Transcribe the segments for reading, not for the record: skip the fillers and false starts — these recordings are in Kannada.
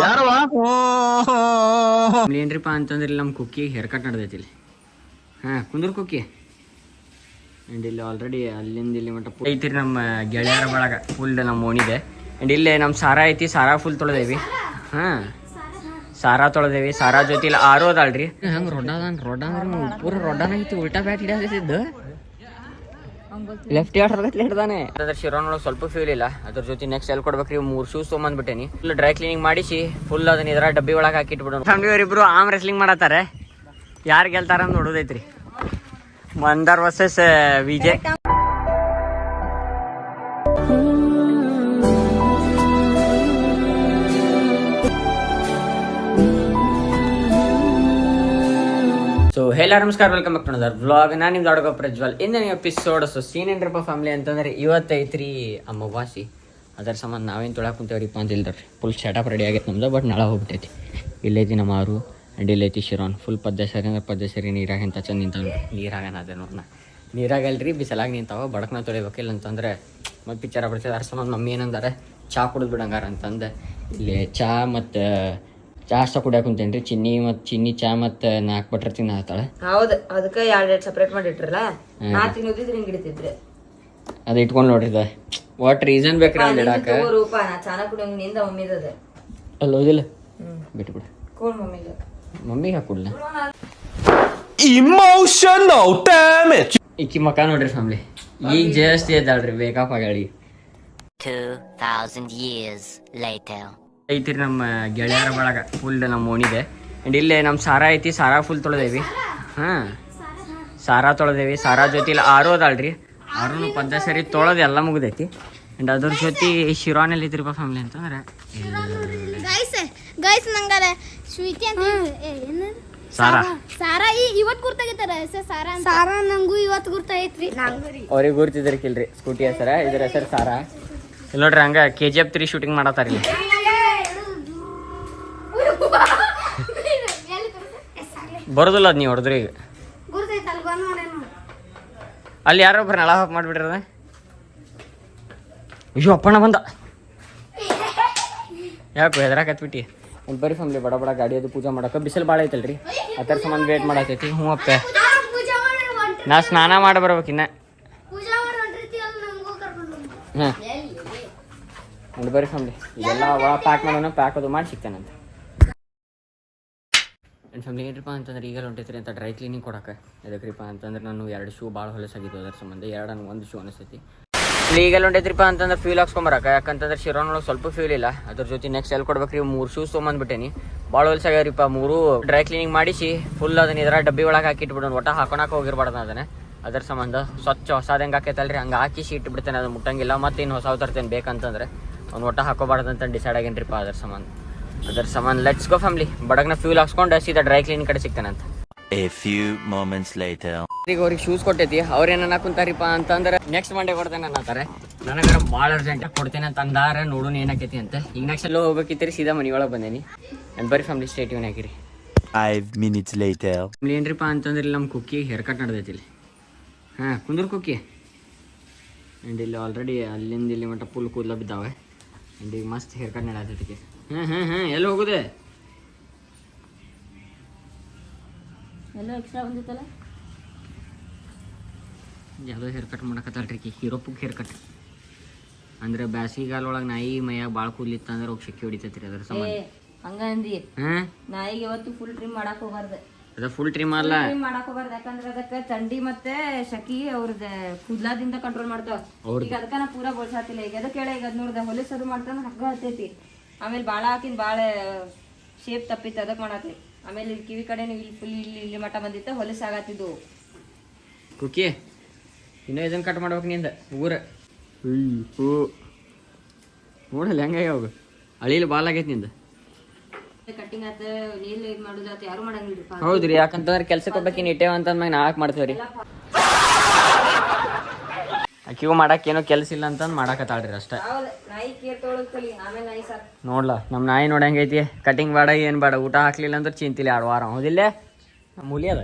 ಯಾರವ ಏನ್ರಿಪ್ಪ ಅಂತಂದ್ರೆ ನಮ್ಮ ಕುಕ್ಕಿ ಹೇರ್ ಕಟ್ ನಡೆದೈತಿ ಇಲ್ಲಿ. ಕುಂದ್ರ ಕುಕ್ಕಿ ಆ್ಯಂಡ್ ಇಲ್ಲಿ ಆಲ್ರೆಡಿ ಅಲ್ಲಿಂದ ಇಲ್ಲಿ ಮಟ್ಟ ಐತಿ ನಮ್ಮ ಗೆಳೆಯರ ಬಳಗ ಫುಲ್ ನಮ್ಮ ಓಣಿದೆ. ಆ್ಯಂಡ್ ಇಲ್ಲಿ ನಮ್ಮ ಸಾರಾ ಐತಿ, ಸಾರಾ ಫುಲ್ ತೊಳೆದೇವಿ. ಸಾರಾ ತೊಳೆದೇವಿ. ಸಾರಾ ಜೊತೆ ಇಲ್ಲಿ ಆರೋದಲ್ರಿ ಹಂಗೆ ರೊಡ್ಡ ಅಂದ್ರೆ ಪೂರ ರೊಡ್ಡನಾಗಿತ್ತು. ಉಲ್ಟಾ ಬ್ಯಾಟ್ ಹಿಡಿಯೋದಿದ್ದು ಲೆಫ್ಟ್ ಹರ್ಗತ್ಲೆ ಹಿಡ್ದಾನೆ. ಅದ್ರ ಶಿರೋನೊಳಗೆ ಸ್ವಲ್ಪ ಫೀಲ್ ಇಲ್ಲ. ಅದ್ರ ಜೊತೆ ನೆಕ್ಸ್ಟ್ ಎಲ್ಲಿ ಕೊಡ್ಬೇಕ್ರಿ 3 ಶೂಸ್ ತೊಗೊಂಬಂದ್ಬಿಟ್ಟೇನಿ. ಫುಲ್ ಡ್ರೈ ಕ್ಲೀನಿಂಗ್ ಮಾಡಿಸಿ ಫುಲ್ ಅದನ್ನ ಇದರ ಡಬ್ಬಿ ಒಳಗೆ ಹಾಕಿಟ್ಬಿಡೋಣ. ಫ್ಯಾಮಿಲಿಯವರಿಬ್ರು ಆಮ್ ರೆಸ್ಲಿಂಗ್ ಮಾಡತ್ತಾರೆ. ಯಾರು ಗೆಲ್ತಾರ ಅಂತ ನೋಡೋದೈತ್ರಿ. ಮಂದಾರ್ ವರ್ಸಸ್ ವಿಜಯ್. ಸೊ ಹೇಳ ನಮಸ್ಕಾರ, welcome back to another vlog. ನಾನು ನಿಮ್ದು ಅಡುಗೆ ಪ್ರಜ್ವಲ್. ಇಂದಿನ ಎಪಿಸೋಡ್ ಸೀನ್ ಏನ್ರಪ್ಪ ಫ್ಯಾಮಿಲಿ ಅಂತಂದ್ರೆ ಇವತ್ತೈತ್ರಿ ಅಮಾವಾಸಿ. ಅದರ ಸಂಬಂಧ ನಾವೇನು ತೊಳಕ್ಕೆ ಕುಂತೇವ್ರಿಪ್ಪ ಅಂತ ಇಲ್ದ್ರಿ. ಫುಲ್ ಸೆಟಪ್ ರೆಡಿ ಆಗೈತೆ ನಮ್ದು. ಬಟ್ ನಾಳೆ ಹೋಗ್ಬಿಟ್ಟೈತಿ. ಇಲ್ಲೈತಿ ನಮ್ಮ ಆರು ಆ್ಯಂಡ್ ಇಲ್ಲೈತಿ ಶಿರೋನ್. ಫುಲ್ ಪದ್ಯ ಸರಿ ಅಂದ್ರೆ ಪದ್ಯ ಸರಿ ನೀರಾಗ ಎಂತ ಚಂದ ನಿಂತಾವ. ನೀರಾಗನ ಅದೇ ನೋಡೋಣ. ನೀರಾಗಲ್ರಿ ಬಿಸಲಾಗಿ ನಿಂತಾವ. ಬಡಕ್ನ ತೊಳಿಬೇಕಿಲ್ಲ ಅಂತಂದ್ರೆ ಮತ್ತು ಪಿಕ್ಚರ್ ಬಿಡ್ತದೆ. ಅದ್ರ ಸಂಬಂಧ ಮಮ್ಮಿ ಏನಂದಾರೆ ಚಹಾ ಕುಡಿದು ಬಿಡಂಗಾರ ಅಂತಂದು ಇಲ್ಲಿ ಚಹಾ ಮತ್ತು ಚಾ ಅಷ್ಟ ಕುಡಿಯಾಕ ಕುಂತೇನ್ರಿ. ಚಿನ್ನಿ ಚಾ ಮತ್ತು 4 ಬಟ್ರ್ ತಿನ್ನತ್ತಾಳೆ. ಹೌದು, ಅದಕ್ಕೆ 2 ಸಪ್ರೇಟ್ ಮಾಡಿ ಇಟ್ರಲ್ಲ. ನಾ ತಿನ್ನೋದಿದ್ರೆ ಹಿಂಗೆ ಹಿಡಿತಿದ್ರೆ ಅದು ಇಟ್ಕೊಂಡು ನೋಡ್ರಿ. ವಾಟ್ ರೀಸನ್ ಬೇಕ್ರಿ ಅಲ್ಲಿ ಇಡಾಕ? ರೂಪ ನಾ ಚಾನ ಕುಡಿಯಂಗ ನಿಂದ ಮಮ್ಮಿದದ ಅಲ್ಲಿ ಓದಿಲ್ಲ ಬಿಟ್ಬಿಡು. ಕೋಲ್ ಮಮ್ಮಿದ ಮಮ್ಮಿಗೆ ಹಾಕುಡ್ಲ. Emotional damage. ಈಕಿ ಮಕ್ಕ ನೋಡ್ರಿ ಫ್ಯಾಮಿಲಿ. ಈಗ ಜಾಸ್ತಿ ಎದ್ದಾಳ್ರಿ. ಬೇಕಪ್ಪ ಗಾಳಿ 2000 years later. ಐತಿ ನಮ್ಮ ಗೆಳೆಯರ ಬಳಗ ಫುಲ್ ನಮ್ಮ ಓಣಿದೆ. ಆ್ಯಂಡ್ ಇಲ್ಲೇ ನಮ್ಮ ಸಾರಾ ಐತಿ. ಸಾರಾ ಫುಲ್ ತೊಳೆದೇವಿ. ಸಾರಾ ತೊಳೆದೇವಿ. ಸಾರಾ ಜೊತೆ ಇಲ್ಲಿ ಆರೋದಲ್ರಿ. ಆರೂ ಪದ್ಯ ಸರಿ ತೊಳೆದು ಎಲ್ಲ ಮುಗ್ದೈತಿ. ಆ್ಯಂಡ್ ಅದ್ರ ಜೊತೆ ಶಿರಾನಲ್ಲಿ ಐತಿರಿಪ್ಪ ಫ್ಯಾಮಿಲಿ ಅಂತಂದ್ರೆ ಗೈಸ್ ನಂಗದ ಸ್ವೀಟಿ ಅಂತ ಸಾರಾ ಇವತ್ತು ಗುರ್ತಾಗಿತ್ತಾರ ಸಾರಾ ನಂಗೂ ಇವತ್ತು ಗುರ್ತಾಗೈತ್ರಿ. ಅವ್ರಿಗೆ ಗುರ್ತಿದ್ರಿಕಿಲ್ರಿ ಸ್ಕೂಟಿ ಹೆಸರ. ಇದ್ರ ಹೆಸರು ಸಾರಾ. ಇಲ್ಲಿ ನೋಡ್ರಿ ಹಂಗ KGF 3 ಶೂಟಿಂಗ್ ಮಾಡತ್ತಾರ ಇಲ್ಲಿ. ಬರೋದಿಲ್ಲ ಅದ್ ನೀವು ಹೊಡೆದ್ರಿ. ಈಗ ಅಲ್ಲಿ ಯಾರೋ ಒಬ್ರು ನಳ ಹಾಕಿ ಮಾಡಿಬಿಟ್ರದ. ಅಯ್ಯೋ ಅಪ್ಪಣ್ಣ ಬಂದ. ಯಾಕೆ ಹೆದರಾಕತ್ಬಿಟ್ಟಿ? ಒಂದು ಬರೀ ಫ್ಯಾಮಿಲಿ ಬಡ ಬಡ ಗಾಡಿ ಅದು ಪೂಜೆ ಮಾಡಕ್ಕೆ. ಬಿಸಿಲು ಭಾಳ ಐತಲ್ರಿ. ಆ ಥರ ಸಂಬಂಧ ವೇಟ್ ಮಾಡತ್ತೈತಿ. ಹ್ಞೂ ಅಪ್ಪ ನಾ ಸ್ನಾನ ಮಾಡಿ ಬರ್ಬೇಕಿನ್ನ. ಹಾಂ ಒಂದು ಬರೀ ಫ್ಯಾಮಿಲಿ ಇದೆಲ್ಲ ಒಳ ಪ್ಯಾಕ್ ಮಾಡೋಣ. ಪ್ಯಾಕ್ ಅದು ಮಾಡಿ ಸಿಗ್ತಾನಂತ. ನನ್ನ ಫ್ಯಾಮಿಲಿ ಏನ್ರಿಪ್ಪ ಅಂತಂದ್ರೆ ಈಗ ಹೊಂಟೈತ್ರಿ ಅಂತ ಡ್ರೈ ಕ್ಲೀನಿಂಗ್ ಕೊಡಕ್ಕೆ. ಎದಕ್ರಿಪ್ಪ ಅಂತಂದ್ರೆ ನಾನು 2 ಶೂ ಭಾಳ ಹೊಲಸಾಗಿದ್ದು. ಅದರ ಸಂಬಂಧ 1 ಶೂ ಅನಿಸ್ತೈತಿ. ಈಗ ಹೊಂಟೈತ್ರಿಪ್ಪ ಅಂತಂದ್ರೆ ಫ್ಯೂಲ್ ಹಾಕ್ಸ್ಕೊಂಬರಕ್ಕೆ. ಯಾಕಂತಂದ್ರೆ ಶಿರೋನೊಳಗೆ ಸ್ವಲ್ಪ ಫ್ಯೂಲ್ ಇಲ್ಲ. ಅದ್ರ ಜೊತೆ ನೆಕ್ಸ್ಟ್ ಎಲ್ಲಿ ಕೊಡ್ಬೇಕ್ರಿ 3 ಶೂಸ್ ತೊಗೊಂಬಂದ್ಬಿಟ್ಟೇನಿ. ಭಾಳ ಹೊಲಸಾಗ್ಯಾರಿಪ್ಪ 3 ಡ್ರೈ ಕ್ಲೀನಿಂಗ್ ಮಾಡಿಸಿ ಫುಲ್ ಅದನ್ನ ಇದರ ಡಬ್ಬಿ ಒಳಗೆ ಹಾಕಿಟ್ಬಿಡೋಣ. ಒಟ್ಟ ಹಾಕೊಳಕ್ಕೆ ಹೋಗಿರ್ಬಾರ್ದು ಅದನ್ನ. ಅದರ ಸಂಬಂಧ ಸ್ವಚ್ಛ ಹೊಸದು ಹೆಂಗೆ ಹಾಕೈತಲ್ರಿ ಹಂಗೆ ಹಾಕಿ ಇಟ್ಬಿಡ್ತೇನೆ. ಅದು ಮುಟ್ಟಂಗಿಲ್ಲ. ಮತ್ತು ಇನ್ನು ಹೊಸ ತರ್ತೇನೆ ಬೇಕಂತಂದ್ರೆ ಅವ್ನು ಒಟ್ಟ ಹಾಕೋಬಾರ್ದು ಅಂತ ಡಿಸೈಡ್ ಆಗೇನ್ರಿಪ್ಪ. ಅದರ ಸಂಬಂಧ ಲೆಟ್ಸ್ ಗೋ ಫ್ಯಾಮಿಲಿ. ಬಡಗ್ನ ಫ್ಯೂಲ್ ಹಾಕ್ಸ್ಕೊಂಡು ಸೀದಾ ಡ್ರೈ ಕ್ಲೀನಿಂಗ್ ಕಡೆ ಸಿಗ್ತಾನಂತ. A few moments later. ಈಗ ಅವ್ರಿಗೆ ಶೂಸ್ ಕೊಟ್ಟೈತಿ. ಅವ್ರೇನ ಕುಂತಾರಿಪ್ಪ ಅಂತಂದ್ರೆ ನೆಕ್ಸ್ಟ್ ಮಂಡೇ ಕೊಡ್ತೇನೆ ಅನ್ನತ್ತಾರೆ. ನನಗೆ ಭಾಳ ಅರ್ಜೆಂಟಾಗಿ ಕೊಡ್ತೇನೆ ಅಂತ ಅಂದಾರೆ. ನೋಡೋಣ ಏನಾಕೈತಿ ಅಂತ. ಈಗ ನೆಕ್ಸ್ಟ್ ಎಲ್ಲ ಹೋಗ್ಬೇಕಿತ್ತೀರಿ. ಸೀದಾ ಮನೆ ಒಳಗೆ ಬಂದೇನಿ. ಆ್ಯಂಡ್ ಬರೀ ಫ್ಯಾಮಿಲಿ ಸ್ಟೇ ಟ್ಯೂನ್ ಆಗಿರಿ. 5 minutes later. ಏನ್ರಿಪ್ಪ ಅಂತಂದ್ರೆ ಇಲ್ಲಿ ನಮ್ಮ ಕುಕ್ಕಿ ಹೇರ್ ಕಟ್ ನಡೆದೈತಿ ಇಲ್ಲಿ. ಕುಂದ್ರ ಕುಕ್ಕಿ. ಆ್ಯಂಡ್ ಇಲ್ಲಿ ಆಲ್ರೆಡಿ ಅಲ್ಲಿಂದ ಇಲ್ಲಿ ಮಟ್ಟ ಫುಲ್ ಕೂದಲ ಬಿದ್ದಾವೆ. ಆ್ಯಂಡ್ ಈಗ ಮಸ್ತ್ ಹೇರ್ ಕಟ್ ನಡೆದೈತಿ. ಎಲ್ಲಿ ಹೋಗುದೆ? ಎಲ್ಲ ಎಕ್ಸ್ಟ್ರಾ ಬಂದಿತ್ತಲ್ಲ. ಯಾವುದೋ ಹೇರ್ ಕಟ್ ಮಾಡಕತ್ತಲ್ರಿ ಹೀರೋ ಪುಗ್ ಹೇರ್ ಕಟ್. ಅಂದ್ರೆ ಬ್ಯಾಸಿಗಾಲ ಒಳಗೆ ನಾಯಿ ಮೈಯಾಗ ಭಾಳ ಕೂದಲಿತ್ತು ಅಂದ್ರೆ ಹೋಗಿ ಶೆಕ್ಕಿ ಹೊಡಿತೈತ್ರಿ. ಅದ್ರ ಸಂಬಂಧ ಹಂಗ ಅಂದಿ. ನಾಯಿಗೆ ಯಾವತ್ತು ಫುಲ್ ಟ್ರಿಮ್ ಮಾಡಕ್ ಹೋಗ್ಬಾರ್ದು. ಅದ ಫುಲ್ ಟ್ರಿಮ್ ಅಲ್ಲ ಮಾಡಕ್ ಹೋಗ್ಬಾರ್ದು. ಯಾಕಂದ್ರೆ ಅದಕ್ಕೆ ಥಂಡಿ ಮತ್ತೆ ಶಕಿ ಅವ್ರದ ಕೂದ್ಲಾದಿಂದ ಕಂಟ್ರೋಲ್ ಮಾಡ್ತಾವ. ಈಗ ಅದಕ್ಕ ನಾ ಪೂರಾ ಬಳಸಾತಿಲ್ಲ. ಈಗ ಅದಕ್ಕೆ ಹೇಳ ಈಗ ಅದ್ ನೋಡ್ದೆ ಹೊಲಸದು ಮಾಡ್ತಾನ ಹಗ್ಗ ಹತ್ತೈತಿ. ಆಮೇಲೆ ಬಾಳ ಹಾಕಿನ ಭಾಳ ಶೇಪ್ ತಪ್ಪಿತ್ತು. ಅದಕ್ಕೆ ಮಾಡತ್ತಿ. ಆಮೇಲೆ ಇಲ್ಲಿ ಕಿವಿ ಕಡೆ ಇಲ್ಲಿ ಫುಲ್ ಇಲ್ಲಿ ಮಟ್ಟ ಬಂದಿತ್ತು. ಹೊಲಸಾಗತ್ತಿದ್ದು ಕುಕ್ಕಿ. ಇನ್ನೂ ಇದನ್ನ ಕಟ್ ಮಾಡ್ಬೇಕು ನಿಂದ ಊರ. ನೋಡಲ್ಲ ಹೆಂಗಾಗ್ಯಾವ ಅಳಿಲಿ ಬಾಲ್ ಆಗೈತಿ ನಿಂದ. ಕಟ್ಟಿಂಗ್ ಆತ ನೀಲ್ ಇದು ಮಾಡೋದಾತ ಯಾರು ಮಾಡಂಗಿಲ್ರಿ. ಹೌದ್ರಿ. ಯಾಕಂತಂದ್ರೆ ಕೆಲ್ಸಕ್ಕೆ ಹೋಗ್ಬೇಕಿನ್ ಇಟ್ಟೇವ ಅಂತಂದ್ಮ್ಯಾಗ ನಾಲ್ಕು ಮಾಡ್ತೇವ್ರಿ. ಆಕಿಗೂ ಮಾಡಕ್ಕೇನೋ ಕೆಲಸ ಇಲ್ಲ ಅಂತಂದು ಮಾಡಾಕತ್ತಾಳ್ರಿ ಅಷ್ಟೇ. ನಾಯಿ ಕೇರ್ ತೊಗೊಳಕಲಿ ಆಮೇಲೆ ನಾಯಿ ಸಾಕು. ನೋಡ್ಲ ನಮ್ಮ ನಾಯಿ ನೋಡಿ ಹೆಂಗೈತಿ. ಕಟಿಂಗ್ ಬೇಡ ಏನು ಬೇಡ. ಊಟ ಹಾಕ್ಲಿಲ್ಲ ಅಂದ್ರೆ ಚಿಂತಿಲಿ 2 ವಾರ. ಹೌದಿಲ್ಲ ಮೂಲಿ ಅದ.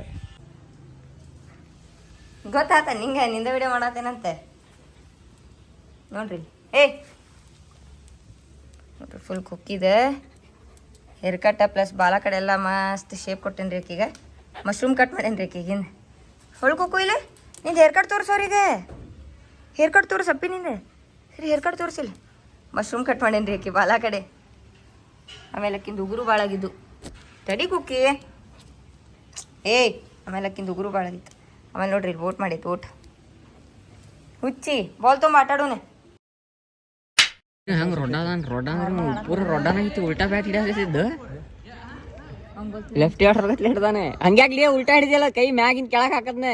ಗೊತ್ತಾತ ನಿಂಗೆ ನಿಂದ ವಿಡಿಯೋ ಮಾಡತ್ತೇನಂತೆ ನೋಡ್ರಿ. ನೋಡ್ರಿ ಫುಲ್ ಕುಕ್ಕಿದೆ. ಹೇರ್ ಕಟ್ಟ ಪ್ಲಸ್ ಬಾಲ ಕಡೆ ಎಲ್ಲ ಮಸ್ತ್ ಶೇಪ್ ಕೊಟ್ಟೇನ್ರಿ ಆಕಿಗೆ. ಮಶ್ರೂಮ್ ಕಟ್ ಮಾಡೇನ್ರಿ ಆಕಿಗಿನ. ಹೊಳ್ ಕುಕ್ಕು ಇಲ್ಲ ನಿಂದು ಹೇರ್ ಕಟ್ ತೋರಿಸೋರಿಗೆ. ಹೇರ್ ಕಟ್ ತೋರಿಸಪ್ಪಿ ನಿಂದೆ. ಸರಿ ಹೇರ್ ಕಟ್ ತೋರಿಸಿಲ್ಲ. ಮಶ್ರೂಮ್ ಕಟ್ ಮಾಡೇನ್ರಿ ಆಕಿ ಬಾಲ ಕಡೆ. ಆಮೇಲೆ ಆಕಿಂದು ಉಗುರು ಭಾಳಾಗಿದ್ದು. ತಡಿ ಕುಕ್ಕಿ ಏಯ್. ಆಮೇಲೆ ಆಕಿಂದು ಉಗುರು ಭಾಳಾಗಿತ್ತು. ಆಮೇಲೆ ನೋಡ್ರಿ ಇಲ್ಲಿ ಓಟ್ ಮಾಡೈತೆ ಓಟ್. ಹುಚ್ಚಿ ಬಾಲ್ ತೊಗೊಂಬ ಆಟ ಆಡೋನೆ. ಹಂಗೆ ರೊಡ್ಡ ಪೂರ ರೊಡ್ಡನಾಗಿತ್ತು. ಉಲ್ಟಾ ಬ್ಯಾಟ್ ಹಿಡಿಯತ್ತಿದ್ದ ಲೆಫ್ಟ್ ಹಿಡ್ದಾನೆ ಹಿಡ್ದಾನೆ. ಹಂಗ್ಯಾಕ್ಲಿ ಉಲ್ಟಾ ಹಿಡಿದಿಲ್ಲ ಕೈ ಮ್ಯಾಗಿನ ಕೆಳಗೆ ಹಾಕದ್ನೆ.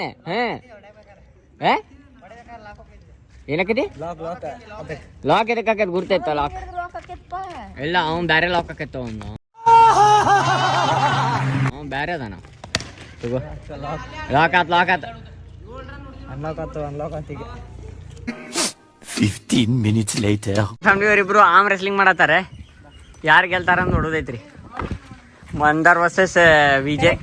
ಏನಕ್ಕತಿ ಲಾಕ್ ಎದಕ್ಕೆ ಹಾಕದ್ ಗುರ್ತೈತ ಲಾಕ್ ಇಲ್ಲ. ಅವ್ನು ಬ್ಯಾರೆ ಲಾಕ್ ಹಾಕೈತ. ಅವ್ನು ಬ್ಯಾರೆ ಅದಾನ. ಲಾಕ್ ಆತ್ 15 minutes later. ಫ್ಯಾಮಿಲಿ ಅವರಿಬ್ರು ಆರ್ಮ್ ರೆಸ್ಲಿಂಗ್ ಮಾಡತ್ತಾರೆ. ಯಾರು ಗೆಲ್ತಾರ ಅಂತ ನೋಡೋದೈತ್ರಿ. ಮಂದರ್ ವರ್ಸಸ್ ವಿಜಯ್.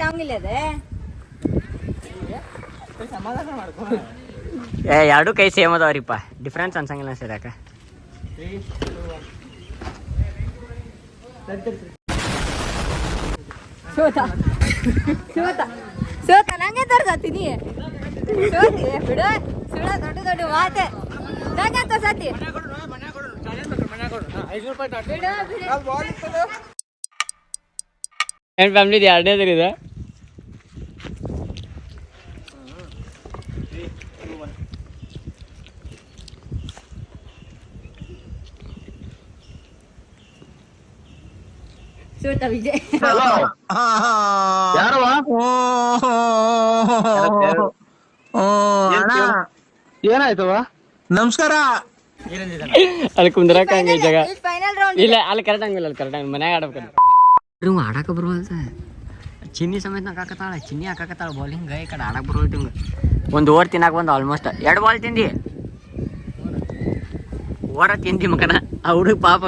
ಎರಡು ಕೈ ಸೇಮ್ ಅದಾವ್ರಿಪ್ಪ. ಡಿಫ್ರೆನ್ಸ್ ಅನ್ಸಂಗಿಲ್ಲ ಸರ್. ಯಾಕೆ ಸೋತ ನಂಗೆ ತೋರ್ಸತ್ತೀನಿ. ಸೋತಿ ಬಿಡ ಸುಳ ದೊಡ್ಡ ದೊಡ್ಡ ಮಾತೆ ನಂಗೆ ತೋರ್ಸತ್ತಿ. ಏನ್ ಫ್ಯಾಮಿಲಿ ಎರಡನೇದ್ರಿ ಇದೆ. ಸೋತ ವಿಜಯ್. ಏನಾಯ್ತವ? ನಮಸ್ಕಾರ. ಅಲ್ಲಿ ಕುಂದ್ರಕ ಹಂಗ ಜಾಗ ಫೈನಲ್ ರೌಂಡ್ ಇಲ್ಲ. ಅಲ್ಲಿ ಕರೆಕ್ಟ್ ಹಂಗಿಲ್ಲ. ಅಲ್ಲಿ ಕರೆಕ್ಟ್ ಹಂಗ ಮನ್ಯಾಗ ಆಡ್ಬೇಕು. ನೀವು ಆಡಕ್ಕೆ ಬರುವಲ್ಸ. ಚಿನ್ನಿ ಸಮೇತ ಹಾಕಾಕತ್ತಾಳ. ಚಿನ್ನಿ ಹಾಕಾಕತ್ತಾಳ ಬಾಲಿಂಗ್. ಈ ಕಡೆ ಆಡಕ್ಕೆ ಬರುವಲ್ತು. ಹಿಂಗೆ ಒಂದು ಓವರ್ ತಿನ್ನಾಕ ಬಂದು ಆಲ್ಮೋಸ್ಟ್ 2 ಬಾಲ್ ತಿಂದಿ. ಓವರ ತಿಂದಿ ಮಗನ. ಆ ಹುಡುಗ ಪಾಪ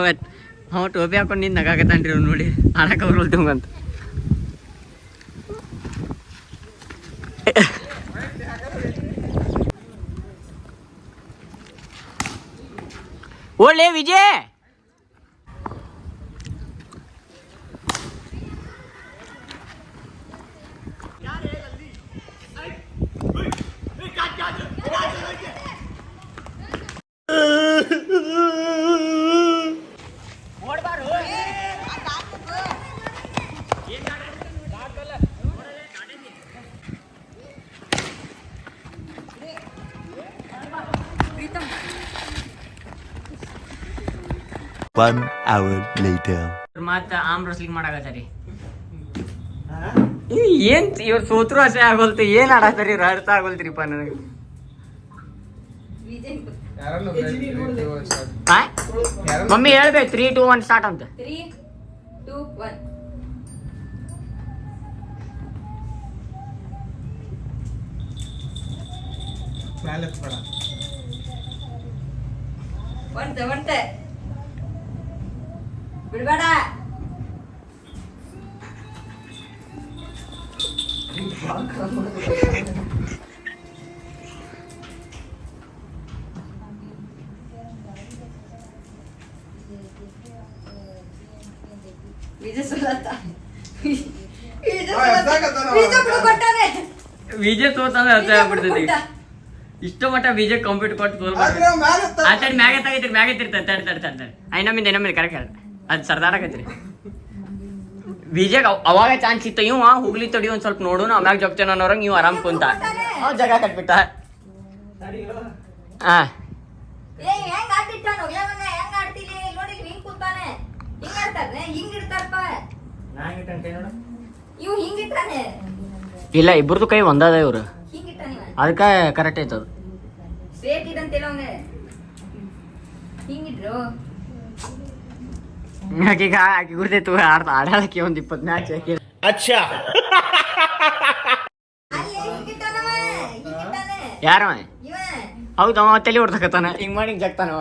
ಅವ ಟೋಪಿ ಹಾಕೊಂಡು ನಿಂದು ನಗಾಕತ್ತಾನ್ರಿ. ಅವ್ನು ನೋಡಿ ಆಡಕ್ಕೆ ಬರುವಲ್ತು ಅಂತ. ಓಲೆ ವಿಜಯ್. One hour later. ಮತ್ತೆ ಆರ್ಮ್ ರೆಸ್ಲಿಂಗ್ ಮಾಡಾಕತ್ತಾರಿ. ಏನ್ ಇವ್ರು ಸೋತ್ರು ಅಸೆ ಆಗೋಲ್ತು. ಏನ್ ಆಡತ್ತಾರಿ ಅರ್ಥ ಆಗೋಲ್ತ್ರಿಪ್ಪ ನನಗೆ. ಮಮ್ಮಿ ಹೇಳ್ಬೇಕು 3, 2, 1 ಸ್ಟಾರ್ಟ್ ಅಂತ. 3, 2, 1. ಒಂಟೆ ಬಿಡ್ಬೇಡ. ವಿಜಯ್ ಸೋಲತ್ತ. ವಿಜಯ್ ಸೋತಂದ್ರೆ ಅರ್ಥ ಆಗ್ಬಿಡ್ತೈತಿ. ಇಷ್ಟ ಮಟ್ಟ ವಿಜಯ್ ಕಂಪ್ಯೂಟರ್ ಕೊಟ್ಟು ತೋರ್ಬಾರ್ದು. ಆ ಸೈಡ್ ಮ್ಯಾಗೆ ತೆಗಿತೀರಿ. ಮ್ಯಾಗೆ ತಿರ್ತಾರೆ. ತಡಿ ಇನ್ನೊಮ್ಮಿಂದ ಕರೆಕ್ಟ್ ಹೇಳ. ಅದು ಸರ್ದಾರಾಗೈತ್ರಿ. ವಿಜಯ್ ಅವಾಗ ಚಾನ್ಸ್ ಇತ್ತು. ಇವ ಹುಗ್ಲಿ ತಡಿ ಒಂದ್ ಸ್ವಲ್ಪ ನೋಡು. ಆಮ್ಯಾಗ ಜಗ್ತೇನ ಅನ್ನೋರಂಗ ಇವ್ ಆರಾಮ್ ಕುಂತ ಜಾಗ ಕಟ್ಬಿಟ್ಟ. ಹಾ ಇಲ್ಲ, ಇಬ್ಬರದು ಕೈ ಒಂದದ. ಇವ್ರು ಅದಕ್ಕೆ ಕರೆಕ್ಟ್ ಐತದ. ಆಕಿ ಗುರ್ತೈತು ಆಡಾಳಕ್ಕೆ ಒಂದ್ 20 ಮ್ಯಾಚ್. ಅಚ್ಚಾ ಯಾರ ಹೌದು ಅವ ತಲೆ ಹೊಡ್ತಕತ್ತಾನ. ಹಿಂಗ್ ಮಾಡಿ ಜಗ್ತಾನವ.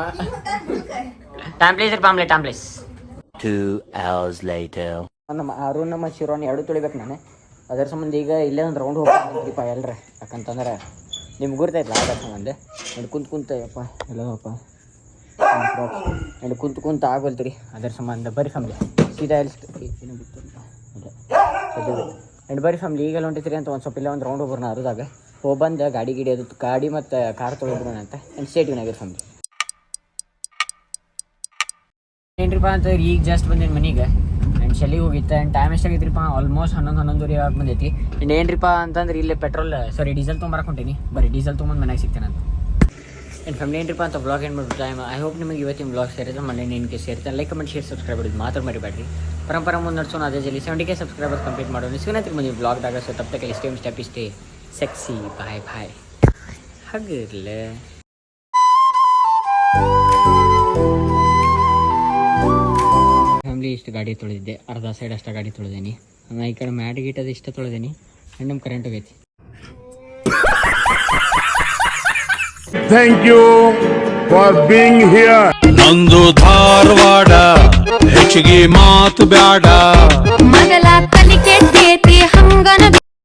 ಟ್ಯಾಂಪ್ಲೇಸ್ 2 hours later. ನಮ್ಮ ಅರುಣ್ ನಮ್ಮ ಶಿರೋನ್ ಎರಡು ತುಳಿಬೇಕು ನಾನು. ಅದರ ಸಂಬಂಧ ಈಗ ಇಲ್ಲೇ ಒಂದು ರೌಂಡ್ ಹೋಗ್ಬೇಕಂತ್ರಿಪ್ಪ ಎಲ್ರ. ಯಾಕಂತಂದ್ರೆ ನಿಮ್ಗೆ ಗುರ್ತೈತಲ್ಲ ಅದರ ಸಂಬಂಧ. ಕುಂತ ಯಪ್ಪ ಎಲ್ಲಪ್ಪ ಆ್ಯಂಡ್ ಕುಂತು ಆಗೋಲ್ತೀರಿ ಅದರ ಸಂಬಂಧ ಬರೀ ಫ್ಯಾಮ್ಲಿ ಸೀದಾ ಆ್ಯಂಡ್ ಬರೀ ಫ್ಯಾಮ್ಲಿ ಈಗೆಲ್ಲ ಹೊಂಟಿದ್ರಿ ಅಂತ ಒಂದು ಸ್ವಲ್ಪ ಇಲ್ಲ ಒಂದು ರೌಂಡ್ ಹೋಗ್ಬರೋಣ ಅರ್ದಾಗ ಹೋಗಿ ಬಂದು ಗಾಡಿ ಮತ್ತು ಕಾರ್ ತೊಗೊಳ್ಬರೋಣ ಅಂತ ಆ್ಯಂಡ್ ಸ್ಟೇ ಟ್ಯೂನ್ ಆಗಿದೆ ಫ್ಯಾಮ್ಲಿ. ಏನ್ರಿಪ್ಪ ಅಂತಂದ್ರೆ ಈಗ ಜಸ್ಟ್ ಬಂದೇನು ಮನೆಗೆ ಆ್ಯಂಡ್ ಶೆಲ್ಲಿಗೆ ಹೋಗಿತ್ತು ಆ್ಯಂಡ್ ಟೈಮ್ ಎಷ್ಟಾಗೈತ್ರಿಪ್ಪ ಆಲ್ಮೋಸ್ಟ್ 11-11:30 ಆಗಿ ಬಂದೈತಿ. ಆ್ಯಂಡ್ ಏನ್ರಿಪ್ಪ ಅಂತಂದ್ರೆ ಇಲ್ಲೇ ಡೀಸೆಲ್ ತೊಗೊಂಬರಕ್ಕೆ ಹೊಂಟೀನಿ. ಬರೀ ಡೀಸೆಲ್ ತೊಗೊಂಬಂದು ಮನೆಗೆ ಸಿಗ್ತೇನೆ ಅಂತ. ಆ್ಯಂಡ್ ಫ್ಯಾಮಿಲಿ ಏನ್ರಿಪ್ಪ ಅಂತ ಬ್ಲಾಗ್ ಏನು ಮಾಡ್ಬಿಟ್ಟು ಟೈಮ್ ಐ ಹೋಪ್ ನಿಮಗೆ ಇವತ್ತಿನ ಬ್ಲಾಗ್ ಸೇರಿದ್ರೆ ಮನೆ ಇನ್ ಕೇಸ್ ಸೇರ್ತಾರೆ ಲೈಕ್ ಕಮೆಂಟ್ ಶೇರ್ ಸಬ್ಸ್ಕ್ರೈಬ್ ಮಾಡೋದು ಮಾತ್ರ ಮರಿಬೇಡ್ರಿ. ಪರಂಪರ ಮುಂದೆ ನಡೆಸೋಣ ಅದೇ ಜಲ್ಲಿ 70K ಸಬ್ಸ್ಕ್ರೈಬರ್ಸ್ ಕಂಪ್ಲೀಟ್ ಮಾಡೋಣ. ಸಿಗೋಣ ಮುಂದೆ ಬ್ಲಾಗ್ದಾಗ. ಸೊ ತಪ್ಪಕ್ಕೆ ಸ್ಟೆಪ್ ಇಷ್ಟೇ ಸೆಕ್ಸಿ ಬಾಯ್ ಹಾಗಿರಲೇ. ಫ್ಯಾಮ್ಲಿ ಇಷ್ಟು ಗಾಡಿ ತೊಳೆದಿದ್ದೆ, ಅರ್ಧ ಸೈಡ್ ಅಷ್ಟು ಗಾಡಿ ತೊಳೆದೇನಿ. ನಾನು ಈ ಕಡೆ ಮ್ಯಾಟ್ ಗೀಟದು ಇಷ್ಟ ತೊಳೆದೇನಿ. ಆ್ಯಂಡ್ ನಮ್ಮ current ಹೋಗೈತಿ. Thank you for being here. ನಂದು ಧಾರವಾಡ ಹೆಚ್ಚಿಗೆ ಮಾತು ಬ್ಯಾಡ.